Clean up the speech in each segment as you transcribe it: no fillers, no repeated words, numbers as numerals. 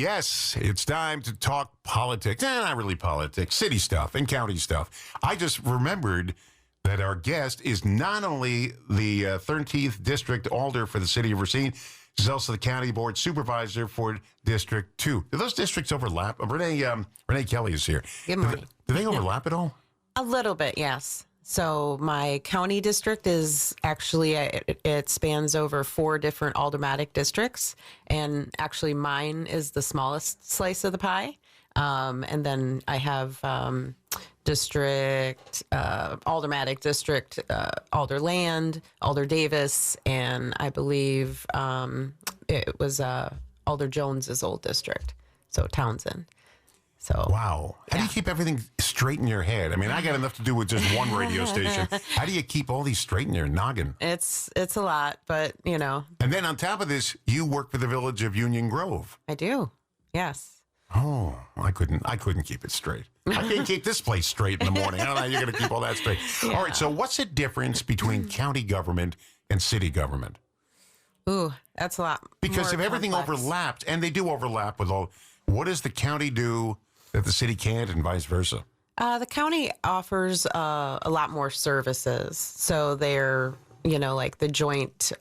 Yes, it's time to talk politics. Not really politics, city stuff and county stuff. I just remembered that our guest is not only the 13th District Alder for the city of Racine, she's also the County Board Supervisor for District 2. Do those districts overlap? Renee Kelly is here. Good morning. Do they overlap at all? A little bit, yes. So my county district is actually, it spans over 4 different aldermanic districts. And actually mine is the smallest slice of the pie. And then I have aldermanic district, Alderland, Alder Davis, and I believe it was Alder Jones's old district. So Townsend. So, wow. How do you keep everything straight in your head? I mean, I got enough to do with just one radio station. How do you keep all these straight in your noggin? It's a lot, but, you know. And then on top of this, you work for the village of Union Grove. I do, yes. Oh, I couldn't keep it straight. I can't keep this place straight in the morning. I don't know how you're going to keep all that straight. Yeah. All right, so what's the difference between county government and city government? Ooh, that's a lot. Because if more everything complex. overlapped, and they do overlap with all, what does the county do that the city can't and vice versa? The county offers a lot more services. So they're, like the joint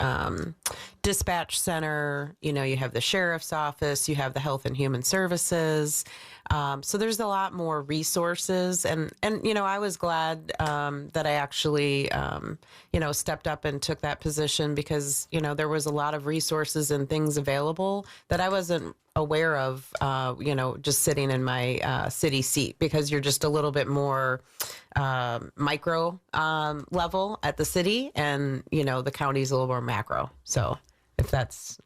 dispatch center, you have the sheriff's office, you have the health and human services. So there's a lot more resources. And I was glad that I actually, stepped up and took that position because, there was a lot of resources and things available that I wasn't aware of, just sitting in my city seat because you're just a little bit more micro level at the city and, the county's a little more macro. So if that's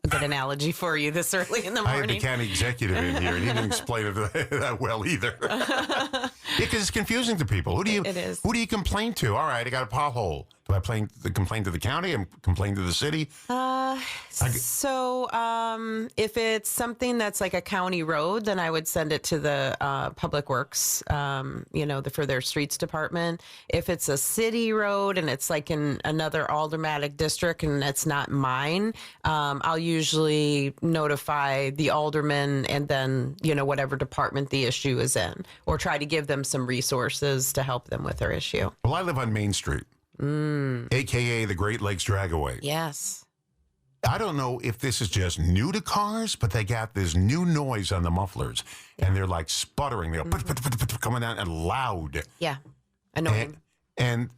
a good analogy for you this early in the morning. I had the county executive in here, and he didn't explain it that well either. Because it's confusing to people. It is. Who do you complain to? All right, I got a pothole. Do I complain to the county and complain to the city? If it's something that's like a county road, then I would send it to the Public Works, for their streets department. If it's a city road and it's like in another aldermanic district and it's not mine, I'll usually notify the alderman and then, whatever department the issue is in, or try to give them some resources to help them with their issue. Well, I live on Main Street, a.k.a. the Great Lakes Dragaway. Yes. I don't know if this is just new to cars, but they got this new noise on the mufflers, and they're like sputtering. They're coming down and loud. Yeah, annoying. And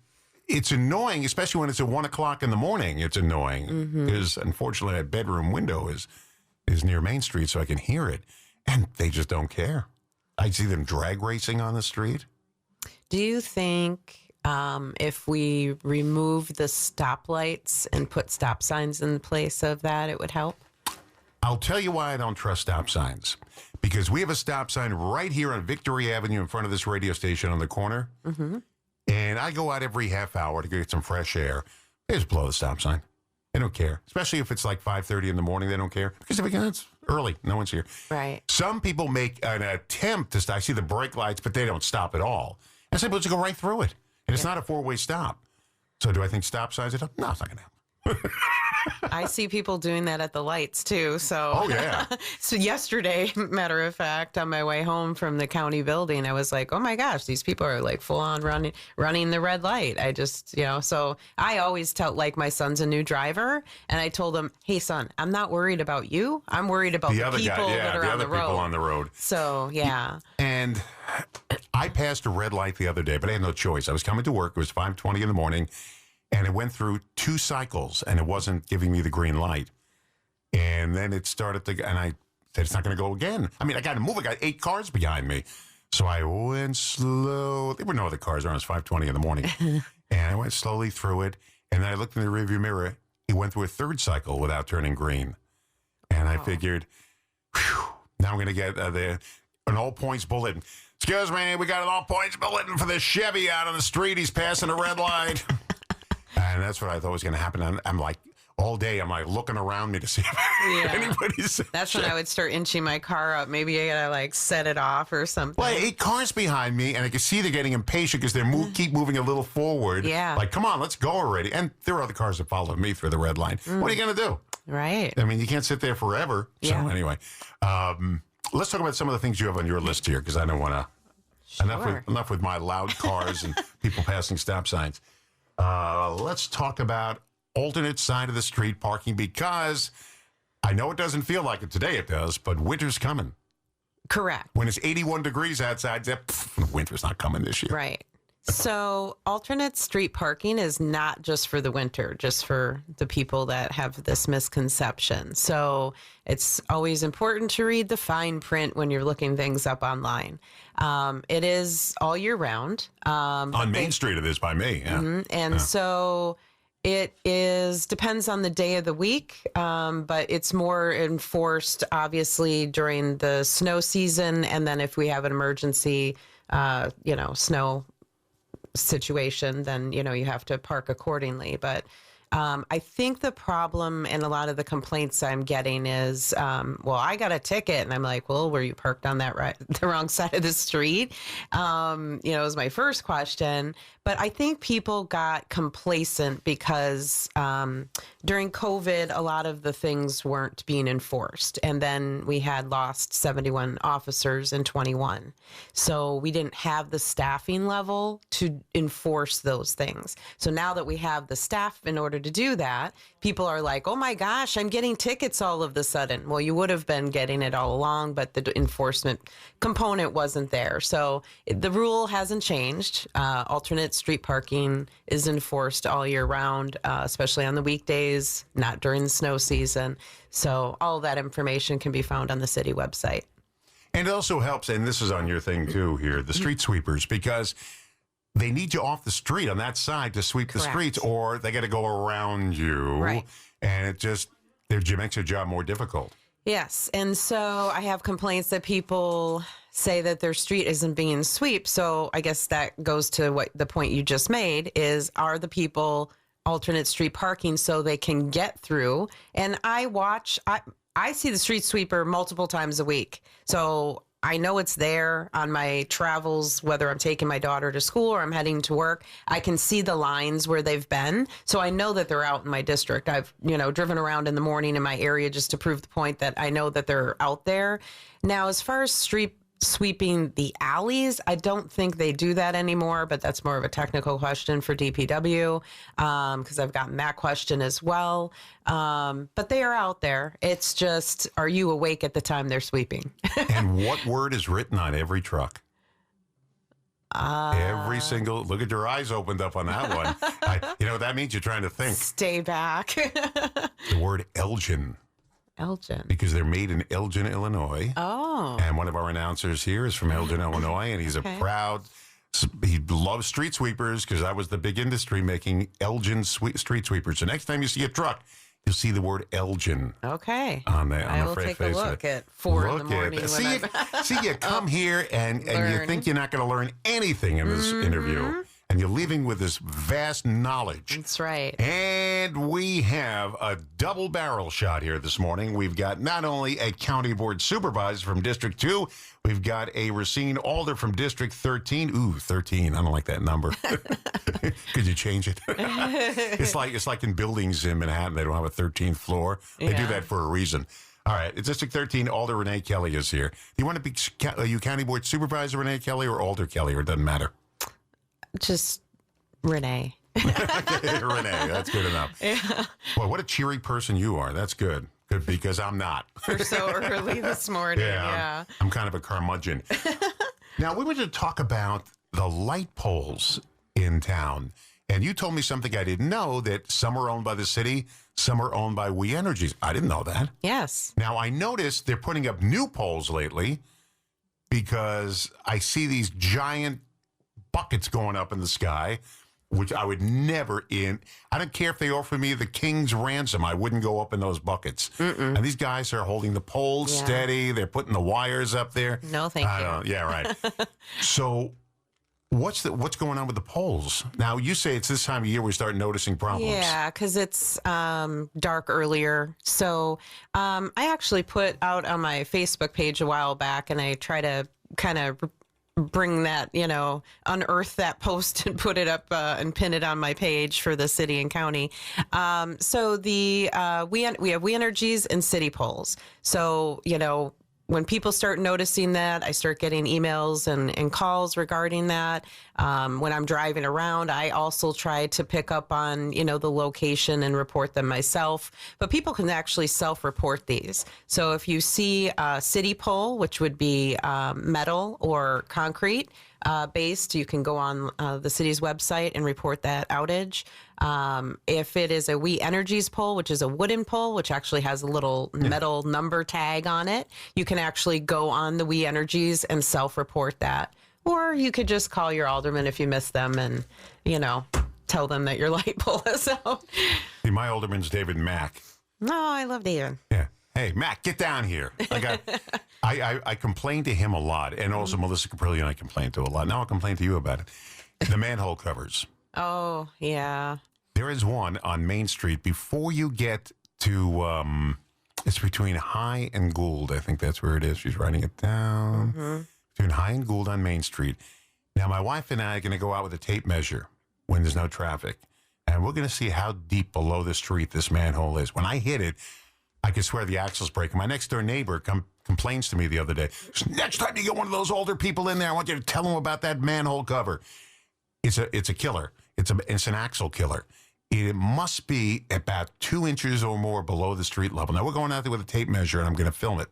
it's annoying, especially when it's at 1 o'clock in the morning. It's annoying because, unfortunately, that bedroom window is near Main Street, so I can hear it, and they just don't care. I see them drag racing on the street. Do you think if we remove the stoplights and put stop signs in place of that, it would help? I'll tell you why I don't trust stop signs. Because we have a stop sign right here on Victory Avenue in front of this radio station on the corner. Mm-hmm. And I go out every half hour to get some fresh air. They just blow the stop sign. They don't care. Especially if it's like 5:30 in the morning, they don't care. Because it's early. No one's here. Right. Some people make an attempt to stop. I see the brake lights, but they don't stop at all. And some people just go right through it. And it's not a 4-way stop. So do I think stop signs are done? No, it's not going to happen. I see people doing that at the lights too. So, oh yeah. So yesterday, matter of fact, on my way home from the county building, I was like, oh my gosh, these people are like full on running the red light. I just, so I always tell, like, my son's a new driver, and I told him, hey son, I'm not worried about you. I'm worried about the people that are on the road. People on the road. So yeah. And I passed a red light the other day, but I had no choice. I was coming to work. It was 5:20 in the morning. And it went through 2 cycles, and it wasn't giving me the green light. And then it started to, and I said, it's not going to go again. I mean, I got to move. I got 8 cars behind me. So I went slow. There were no other cars around. It was 5:20 in the morning. And I went slowly through it. And then I looked in the rearview mirror. It went through a 3rd cycle without turning green. And I figured, whew, now I'm going to get an all-points bulletin. Excuse me, we got an all-points bulletin for this Chevy out on the street. He's passing a red light. And that's what I thought was going to happen. I'm like, all day, I'm like looking around me to see if anybody's. That's when I would start inching my car up. Maybe I got to like set it off or something. Well, 8 cars behind me, and I can see they're getting impatient because they keep moving a little forward. Yeah. Like, come on, let's go already. And there are other cars that followed me through the red line. What are you going to do? Right. I mean, you can't sit there forever. So Yeah. anyway, let's talk about some of the things you have on your list here, because I don't want to. Sure. Enough with my loud cars and people passing stop signs. Let's talk about alternate side of the street parking, because I know it doesn't feel like it today. It does, but winter's coming. Correct. When it's 81 degrees outside, winter's not coming this year. Right. So alternate street parking is not just for the winter, just for the people that have this misconception. So it's always important to read the fine print when you're looking things up online. It is all year round. On Main Street it is by me. Yeah. And so it depends on the day of the week, but it's more enforced, obviously, during the snow season. And then if we have an emergency, snow situation, then, you have to park accordingly. But I think the problem and a lot of the complaints I'm getting is, I got a ticket, and I'm like, well, were you parked on the wrong side of the street? Was my first question. But I think people got complacent because during COVID, a lot of the things weren't being enforced. And then we had lost 71 officers in 21. So we didn't have the staffing level to enforce those things. So now that we have the staff in order to do that, people are like, oh my gosh, I'm getting tickets all of a sudden. Well, you would have been getting it all along, but the enforcement component wasn't there. So the rule hasn't changed. Alternate street parking is enforced all year round, especially on the weekdays, not during the snow season. So all of that information can be found on the city website. And it also helps, and this is on your thing too here, the street sweepers, because they need you off the street on that side to sweep Correct. the streets, or they got to go around you. Right. And it just makes their job more difficult. Yes. And so I have complaints that people say that their street isn't being swept. So I guess that goes to what the point you just made is, are the people alternate street parking so they can get through? And I see the street sweeper multiple times a week. So I know it's there on my travels, whether I'm taking my daughter to school or I'm heading to work. I can see the lines where they've been. So I know that they're out in my district. I've, driven around in the morning in my area just to prove the point that I know that they're out there. Now, as far as street sweeping the alleys, I don't think they do that anymore, but that's more of a technical question for DPW, because I've gotten that question as well. But they are out there. It's just, are you awake at the time they're sweeping? And what word is written on every truck? Every single, look at your eyes opened up on that one. That means you're trying to think. Stay back. The word Elgin. Elgin. Because they're made in Elgin, Illinois. Oh. And one of our announcers here is from Elgin, Illinois, and he's he loves street sweepers, because that was the big industry making Elgin street sweepers. So next time you see a truck, you'll see the word Elgin. Okay. I will take a look at 4 in the morning. See, you come here and you think you're not going to learn anything in this interview. And you're leaving with this vast knowledge. That's right. And we have a double barrel shot here this morning. We've got not only a county board supervisor from District 2, we've got a Racine Alder from District 13. Ooh, 13. I don't like that number. Could you change it? It's like in buildings in Manhattan, they don't have a 13th floor. They do that for a reason. All right, it's District 13. Alder Renee Kelly is here. Do you want to be county board supervisor Renee Kelly or Alder Kelly, or it doesn't matter? Just Renee. Renee, that's good enough. Yeah. Boy, what a cheery person you are. That's good. Good, because I'm not. For so early this morning, yeah. I'm kind of a curmudgeon. Now, we were to talk about the light poles in town. And you told me something I didn't know, that some are owned by the city, some are owned by We Energies. I didn't know that. Yes. Now, I noticed they're putting up new poles lately, because I see these giant buckets going up in the sky, which I would never I don't care if they offer me the king's ransom, I wouldn't go up in those buckets. And these guys are holding the poles steady. They're putting the wires up there. No, thank you. Yeah, right. So what's going on with the poles? Now, you say it's this time of year we start noticing problems. Yeah, because it's dark earlier. So I actually put out on my Facebook page a while back, and I try to kind of bring that, unearth that post and put it up and pin it on my page for the city and county. So we have We Energies and city polls. So, when people start noticing that, I start getting emails and calls regarding that. When I'm driving around, I also try to pick up on, the location and report them myself. But people can actually self-report these. So if you see a city pole, which would be metal or concrete based, you can go on the city's website and report that outage. If it is a We Energies pole, which is a wooden pole, which actually has a little metal number tag on it, you can actually go on the We Energies and self-report that. Or you could just call your alderman if you miss them and, tell them that your light pole is out. See, my alderman's David Mack. No, I love David. Yeah. Hey, Mac, get down here. I complain to him a lot, and also Melissa Caprillion I complain to a lot. Now I'll complain to you about it. The manhole covers. Oh, yeah. There is one on Main Street before you get to, it's between High and Gould. I think that's where it is. She's writing it down. Between High and Gould on Main Street. Now, my wife and I are going to go out with a tape measure when there's no traffic, and we're going to see how deep below the street this manhole is. When I hit it, I could swear the axle's breaking. My next door neighbor complains to me the other day. Next time you get one of those older people in there, I want you to tell them about that manhole cover. It's a killer. It's an axle killer. It must be about 2 inches or more below the street level. Now we're going out there with a tape measure, and I'm going to film it.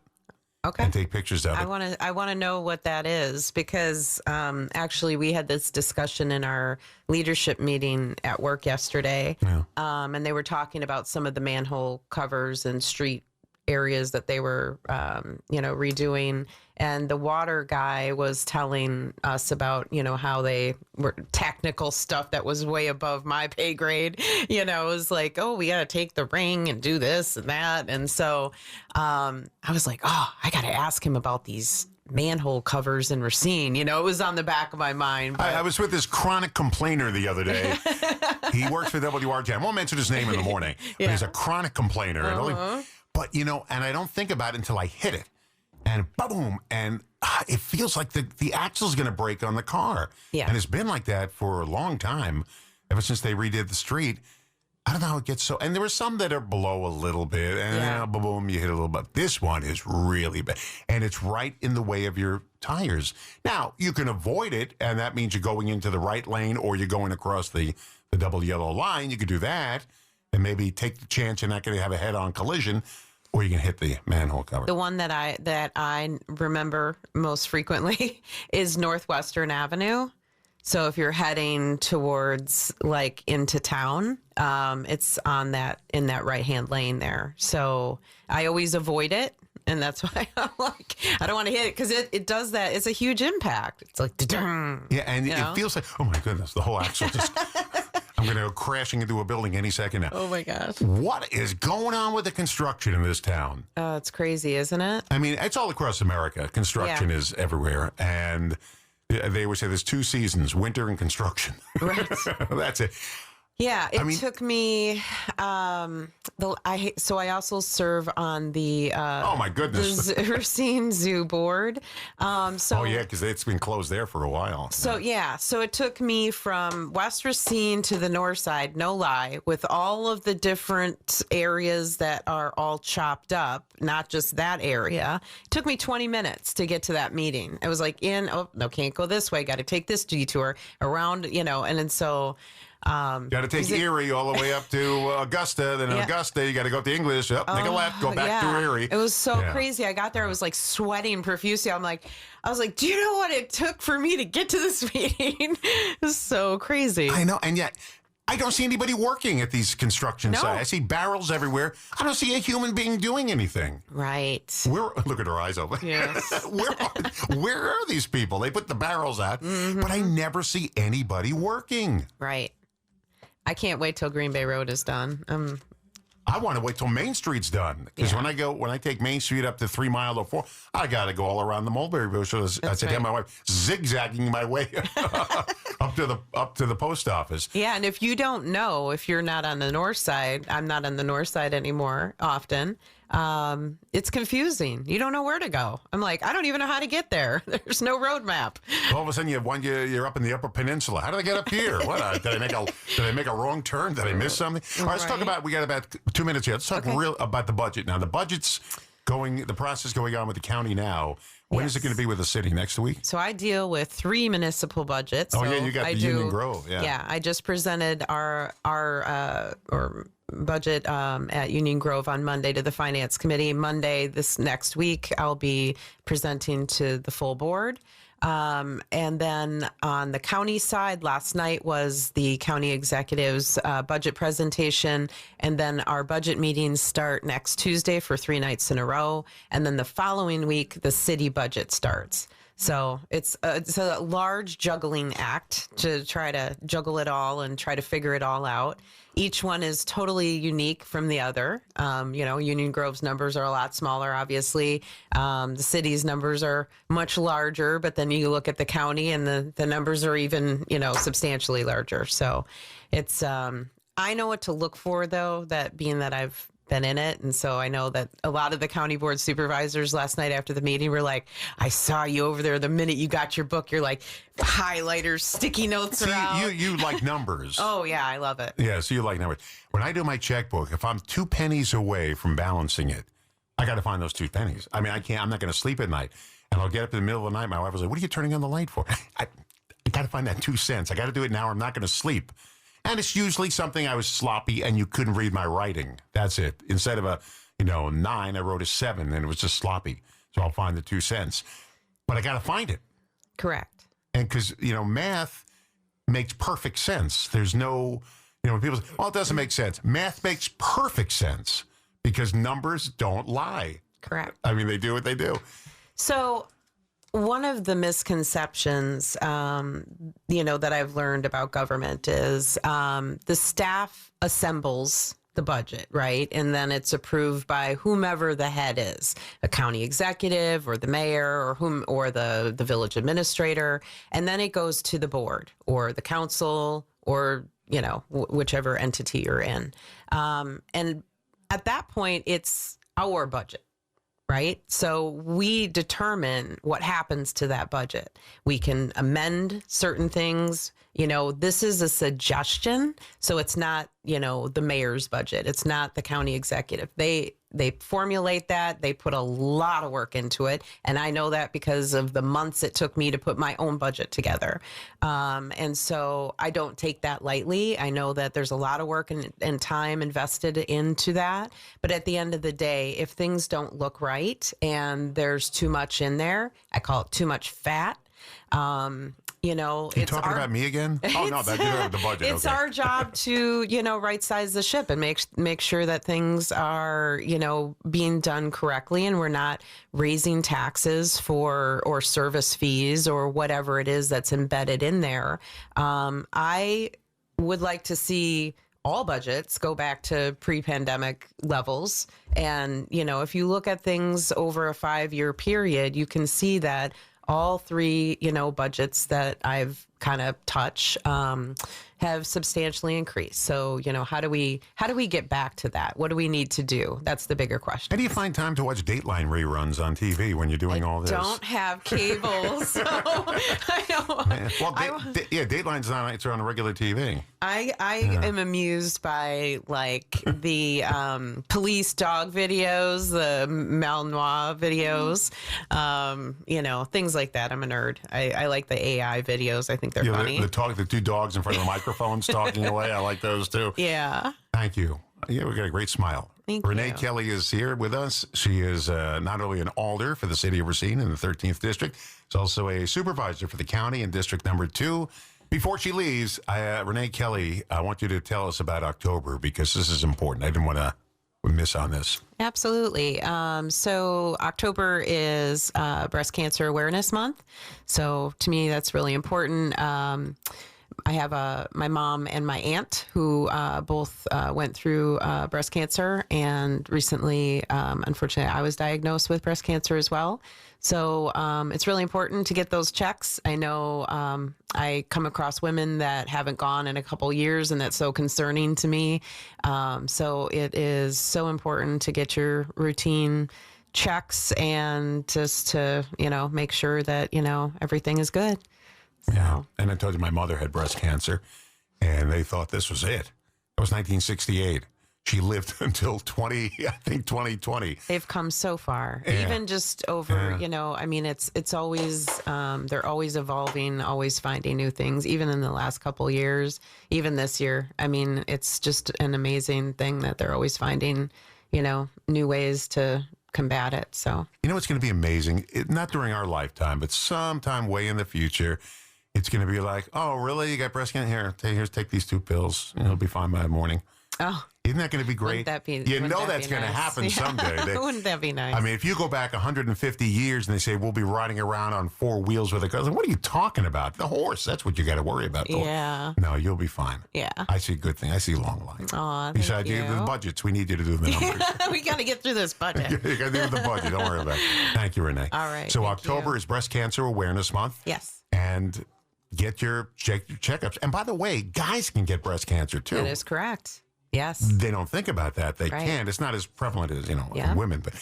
Okay. And take pictures of it. I want to know what that is because actually we had this discussion in our leadership meeting at work yesterday. Yeah. And they were talking about some of the manhole covers and street areas that they were, redoing. And the water guy was telling us about, how they were technical stuff that was way above my pay grade. It was like, oh, we got to take the ring and do this and that. And so I was like, oh, I got to ask him about these manhole covers in Racine. It was on the back of my mind. But... I was with this chronic complainer the other day. He works for WRJ. I won't mention his name in the morning. But he's a chronic complainer. But, and I don't think about it until I hit it. And boom, and it feels like the axle's going to break on the car. Yeah. And it's been like that for a long time, ever since they redid the street. I don't know how it gets so... And there were some that are below a little bit, and boom, you hit a little bit. This one is really bad, and it's right in the way of your tires. Now, you can avoid it, and that means you're going into the right lane or you're going across the double yellow line. You could do that and maybe take the chance you're not going to have a head-on collision. Or you can hit the manhole cover. The one that I remember most frequently is Northwestern Avenue. So if you're heading towards like into town, it's in that right-hand lane there. So I always avoid it. And that's why I'm like, I don't want to hit it because it does that. It's a huge impact. It's like, da-dung, yeah, and it feels like, oh my goodness, the whole axle just... I'm going to go crashing into a building any second now. Oh, my gosh. What is going on with the construction in this town? It's crazy, isn't it? I mean, it's all across America. Construction is everywhere. And they would say there's 2 seasons, winter and construction. Right. That's it. Yeah, took me. So I also serve on the. Oh my goodness. The Racine Zoo board. Because it's been closed there for a while. So so it took me from West Racine to the north side. No lie, with all of the different areas that are all chopped up, not just that area. It took me 20 minutes to get to that meeting. I was like, no, can't go this way. Got to take this detour around, and then so. Got to take Erie all the way up to Augusta. Then Augusta, you got to go up to English. Make a left, go back to Erie. It was so crazy. I got there, I was like sweating profusely. I was like, do you know what it took for me to get to this meeting? It was so crazy. I know, and yet I don't see anybody working at these construction sites. I see barrels everywhere. I don't see a human being doing anything. Right. Look at her eyes open. Yes. Where are these people? They put the barrels out, but I never see anybody working. Right. I can't wait till Green Bay Road is done. I want to wait till Main Street's done because when I take Main Street up to 3 Mile or 4, I got to go all around the mulberry bush. I said to my wife, zigzagging my way up up to the post office. Yeah, and if you don't know, if you're not on the north side, I'm not on the north side anymore often. It's confusing. You don't know where to go. I'm like, I don't even know how to get there. There's no road map. All of a sudden, you're up in the Upper Peninsula. How did I get up here? What did I make a wrong turn? Did I miss something? All right, let's talk about. We got about 2 minutes here. Let's talk real about the budget now. The budget's going. The process going on with the county now. When is it going to be with the city? Next week? So I deal with 3 municipal budgets. Oh, so yeah, you got Union Grove. Yeah, I just presented our budget at Union Grove on Monday to the Finance Committee. Monday, this next week, I'll be presenting to the full board. And then on the county side, last night was the county executive's budget presentation. And then our budget meetings start next Tuesday for 3 nights in a row. And then the following week, the city budget starts. So it's a large juggling act to try to juggle it all and try to figure it all out. Each one is totally unique from the other. Union Grove's numbers are a lot smaller, obviously. The city's numbers are much larger, but then you look at the county and the numbers are even, substantially larger. So it's, I know what to look for, though, that being that I've been in it. And so I know that a lot of the county board supervisors last night after the meeting were like, I saw you over there the minute you got your book. You're like, highlighters, sticky notes around. You like numbers. Oh, yeah, I love it. Yeah, so you like numbers. When I do my checkbook, if I'm 2 pennies away from balancing it, I got to find those 2 pennies. I mean, I'm not going to sleep at night. And I'll get up in the middle of the night. My wife was like, what are you turning on the light for? I got to find that 2 cents. I got to do it now or I'm not going to sleep. And it's usually something I was sloppy and you couldn't read my writing. That's it. Instead of a 9, I wrote a 7 and it was just sloppy. So I'll find the 2 cents. But I got to find it. Correct. And because, math makes perfect sense. There's no, when people say, well, it doesn't make sense. Math makes perfect sense because numbers don't lie. Correct. I mean, they do what they do. So one of the misconceptions, that I've learned about government is the staff assembles the budget, right? And then it's approved by whomever the head is, a county executive or the mayor or the village administrator. And then it goes to the board or the council or, whichever entity you're in. And at that point, it's our budget. Right? So we determine what happens to that budget. We can amend certain things. This is a suggestion. So it's not, the mayor's budget. It's not the county executive. They formulate that. They put a lot of work into it. And I know that because of the months it took me to put my own budget together. And so I don't take that lightly. I know that there's a lot of work and time invested into that. But at the end of the day, if things don't look right and there's too much in there, I call it too much fat. You talking about me again? Oh, no, that's the budget. It's our job to, right size the ship and make sure that things are, being done correctly and we're not raising taxes or service fees or whatever it is that's embedded in there. I would like to see all budgets go back to pre-pandemic levels. And, if you look at things over a 5-year period, you can see that all 3, budgets that I've kind of touched have substantially increased. So, how do we get back to that? What do we need to do? That's the bigger question. How do you find time to watch Dateline reruns on TV when you're doing all this? I don't have cable, so I don't. Well, Dateline's on. It's on regular TV. I am amused by the police dog videos, the Malinois videos, things like that. I'm a nerd. I like the AI videos. I think they're funny. The 2 dogs in front of the microphones talking away. I like those too. Yeah. Thank you. Yeah, we got a great smile. Thank Renee you. Kelly is here with us. She is not only an alder for the city of Racine in the 13th district, she's also a supervisor for the county in district number 2. Before she leaves, Renee Kelly, I want you to tell us about October because this is important. I didn't want to miss on this. Absolutely. So October is Breast Cancer Awareness Month. So to me, that's really important. I have my mom and my aunt who both went through breast cancer, and recently, unfortunately, I was diagnosed with breast cancer as well. So it's really important to get those checks. I know I come across women that haven't gone in a couple years, and that's so concerning to me. So it is so important to get your routine checks and just to, make sure that, everything is good. So. Yeah. And I told you my mother had breast cancer, and they thought this was it. That was 1968. She lived until 2020. They've come so far, Yeah. even just over, it's always, they're always evolving, always finding new things, even in the last couple of years, even this year. I mean, it's just an amazing thing that they're always finding, new ways to combat it. So, It's going to be amazing. Not during our lifetime, but sometime way in the future, it's going to be like, oh, really? You got breast cancer? Here, take these 2 pills. It'll be fine by the morning. oh, Isn't that going to be great? that's that's be going to nice? happen Yeah. someday. Wouldn't that be nice? I mean, if you go back 150 years and they say we'll be riding around on 4 wheels with a gun, what are you talking about? The horse. That's what you got to worry about. Yeah. No, you'll be fine. Yeah. I see good thing. I see long life. Aw, Besides, thank you. the budgets, we need you to do the numbers. We got to get through this budget. You got to do the budget. Don't worry about it. Thank you, Renee. All right, So thank October you. is Breast Cancer Awareness Month. Yes, And get your checkups. And by the way, guys can get breast cancer too. that is correct. Yes. They don't think about that. They Right. can. It's not as prevalent as Yeah. women, but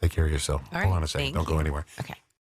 take care of yourself. All Hold right, on a second. thank Don't go you. anywhere. Okay.